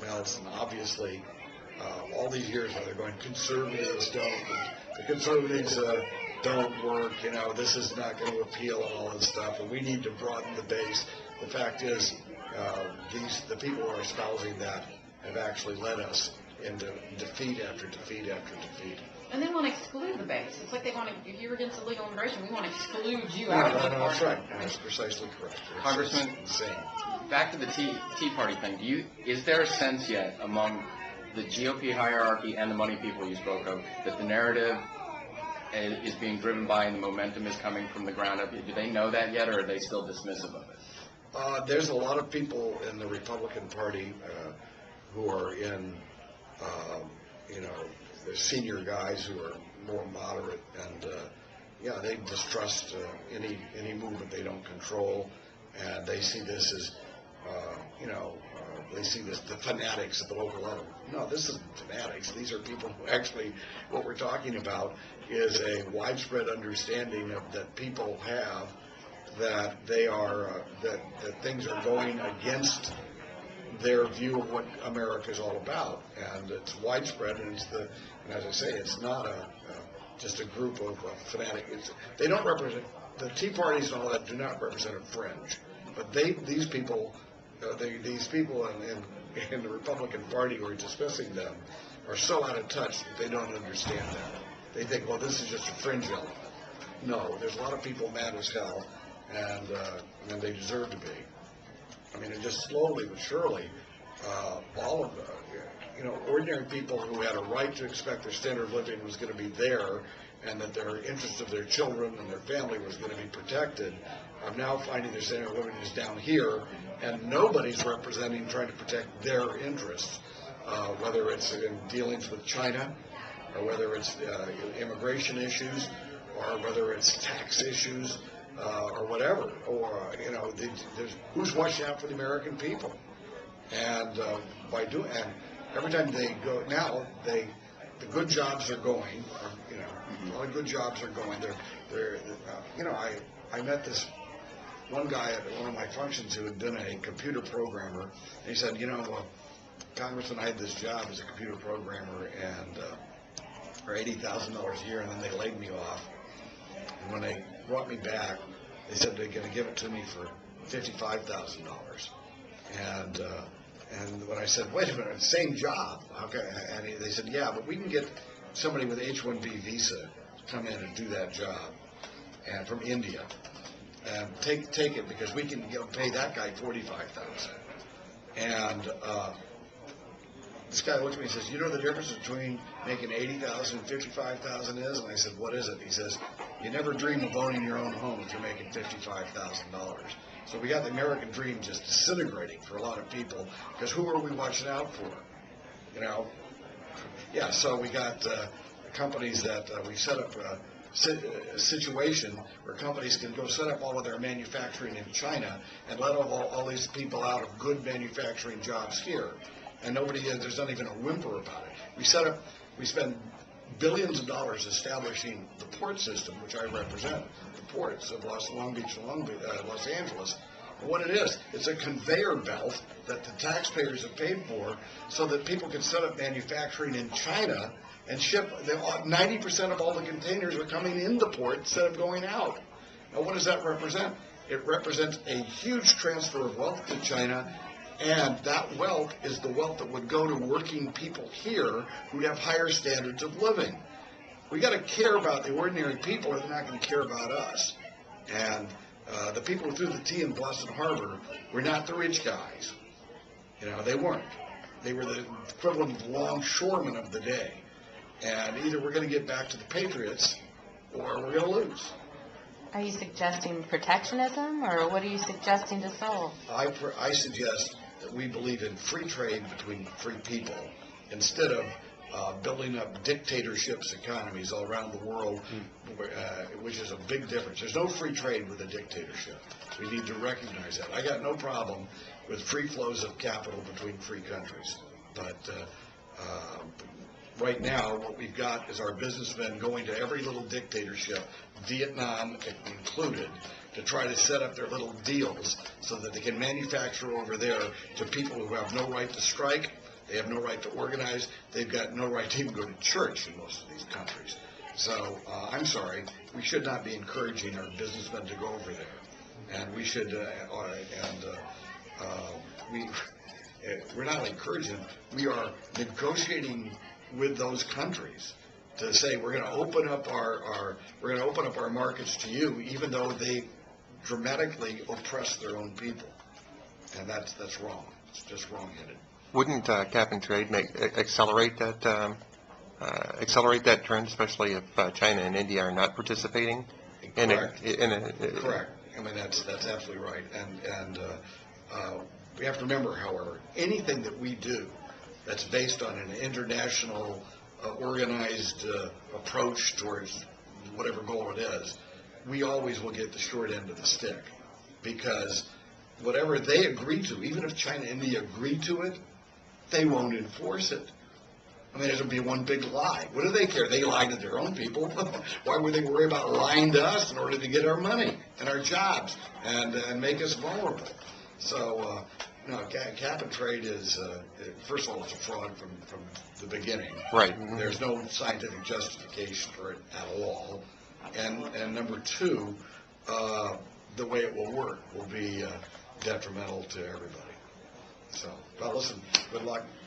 else, and obviously all these years where they're going, conservatives don't, the conservatives don't work, this is not going to appeal and all this stuff, and we need to broaden the base. The fact is, the people who are espousing that have actually led us into defeat after defeat after defeat. And they want to exclude the base. It's like they want to, if you're against illegal immigration, we want to exclude you No, out of the no, that's party. right. That's precisely correct. Congressman, insane. Back to the Tea Party thing. Is there a sense yet among the GOP hierarchy and the money people you spoke of that the narrative is being driven by and the momentum is coming from the ground up? Do they know that yet, or are they still dismissive of it? There's a lot of people in the Republican Party who are in, the senior guys who are more moderate, and they distrust any movement they don't control, and they see this as, they see this, the fanatics at the local level. No, this isn't fanatics. These are people who actually, what we're talking about is a widespread understanding that people have that they are, that things are going against their view of what America is all about, and it's widespread, and and as I say, it's not just a group of fanatics. They don't represent, the Tea Parties and all that do not represent a fringe, but these people in the Republican Party who are dismissing them are so out of touch that they don't understand that. They think, well, this is just a fringe element. No, there's a lot of people mad as hell, and they deserve to be. I mean, and just slowly but surely, all of the, ordinary people who had a right to expect their standard of living was going to be there, and that their interests of their children and their family was going to be protected, are now finding their standard of living is down here, and nobody's trying to protect their interests, whether it's in dealings with China, or whether it's immigration issues, or whether it's tax issues, or whatever, or there's who's watching out for the American people, and and every time they go now, the good jobs are going, a lot of good jobs are going. I met this one guy at one of my functions who had been a computer programmer, and he said, Congressman, I had this job as a computer programmer, and for $80,000 a year, and then they laid me off. And when they brought me back, they said they're going to give it to me for $55,000. And when I said, wait a minute, same job, okay? And they said, yeah, but we can get somebody with H-1B visa to come in and do that job, and from India, and take it because we can pay that guy $45,000. And this guy looked at me and says, you know the difference between making $80,000 and $55,000 is? And I said, what is it? He says, you never dream of owning your own home if you're making $55,000. So we got the American dream just disintegrating for a lot of people, because who are we watching out for? Yeah, so we got companies that we set up a situation where companies can go set up all of their manufacturing in China and let all these people out of good manufacturing jobs here. And there's not even a whimper about it. We spend billions of dollars establishing the port system, which I represent, the ports of Long Beach and Los Angeles. And what it is, it's a conveyor belt that the taxpayers have paid for so that people can set up manufacturing in China and ship. 90% of all the containers are coming in the port instead of going out. Now, what does that represent? It represents a huge transfer of wealth to China, and that wealth is the wealth that would go to working people here who'd have higher standards of living. We got to care about the ordinary people, or they're not going to care about us. And the people who threw the tea in Boston Harbor were not the rich guys. They weren't. They were the equivalent of longshoremen of the day. And either we're going to get back to the Patriots, or we're going to lose. Are you suggesting protectionism, or what are you suggesting to solve? I suggest that we believe in free trade between free people instead of building up dictatorships, economies all around the world, which is a big difference. There's no free trade with a dictatorship. We need to recognize that. I got no problem with free flows of capital between free countries, but right now what we've got is our businessmen going to every little dictatorship, Vietnam included, to try to set up their little deals so that they can manufacture over there to people who have no right to strike, They have no right to organize. They've got no right to even go to church in most of these countries. So I'm sorry, we should not be encouraging our businessmen to go over there, and we should we're not encouraging them. We are negotiating with those countries to say we're going to open up our markets to you, even though they dramatically oppress their own people, and that's wrong. It's just wrong-headed. Wouldn't cap and trade accelerate that trend, especially if China and India are not participating? Correct. Correct. I mean, that's absolutely right. And we have to remember, however, anything that we do that's based on an international organized approach towards whatever goal it is, we always will get the short end of the stick, because whatever they agree to, even if China and India agree to it, they won't enforce it. I mean, it'll be one big lie. What do they care? They lie to their own people. Why would they worry about lying to us in order to get our money and our jobs and make us vulnerable? So, no, cap and trade is, first of all, it's a fraud from the beginning. Right. There's no scientific justification for it at all. And number two, the way it will work will be detrimental to everybody. So, well, listen, good luck.